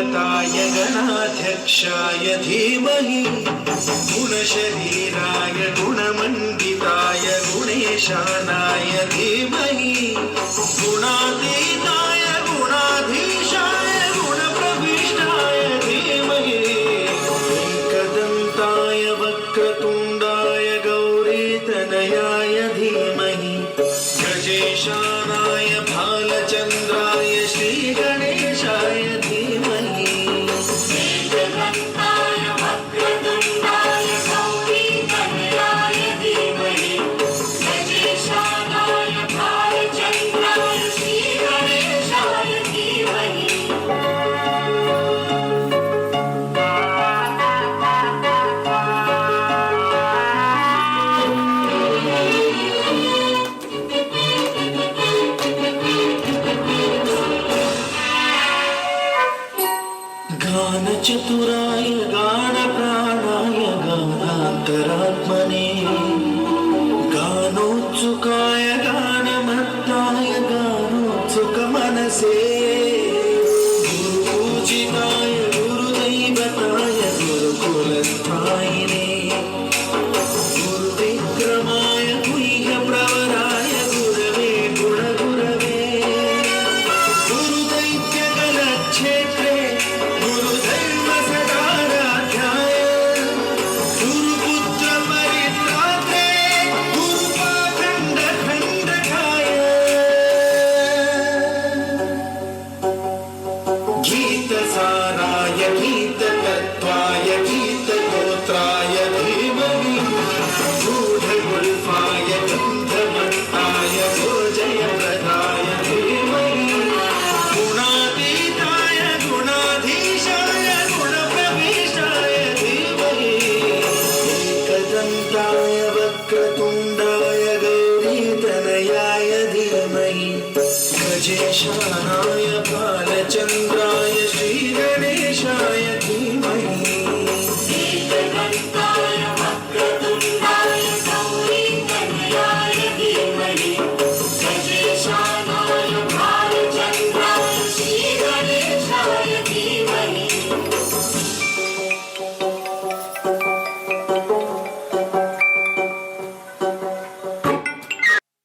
गणपताय गणाध्यक्षाय धीमहि गुणशरीराय गुणमण्डिताय गुणेशानाय धीमहि गुणातीताय गुणाधीशाय गुणप्रविष्टाय धीमहि एकदन्ताय वक्रतुण्डाय गौरीतनयाय धीमहि गजेशानाय भालचन्द्राय श्रीगणेशाय धीमहि एकदन्ताय वक्रतुण्डाय गौरीतनयाय धीमहि गजेशानाय भालचन्द्राय श्रीगणेशाय धीमहि गानचतुराय गानप्राणाय गानान्तरात्मने गानोत्सुकाय गानमत्ताय गानोत्सुकमनसे गुरुपूजिताय गुरुदैवताय गुरुकुलस्थायिने गुरुविक्रमाय गुह्यप्रवराय गुरवे गुणगुरवे गुरुदैत्यगलक्षेत्रे गुरुधर्म सदाराध्याय गुरुपुत्र परित्रात्रे गुरुपाखण्डखण्डकाय गीतसाराय गीततत्त्वाय गीतगोत्राय धीमहि गूढगुल्फाय गन्धमत्ताय भोजयप्रदाय धीमहि गुणातीताय गुणाधीशाय गुणप्रविष्टाय धीमहि एकदन्ताय वक्रतुण्डाय गौरीतनयाय धीमहि गजेशानाय बालचन्द्राय श्रीगणेशाय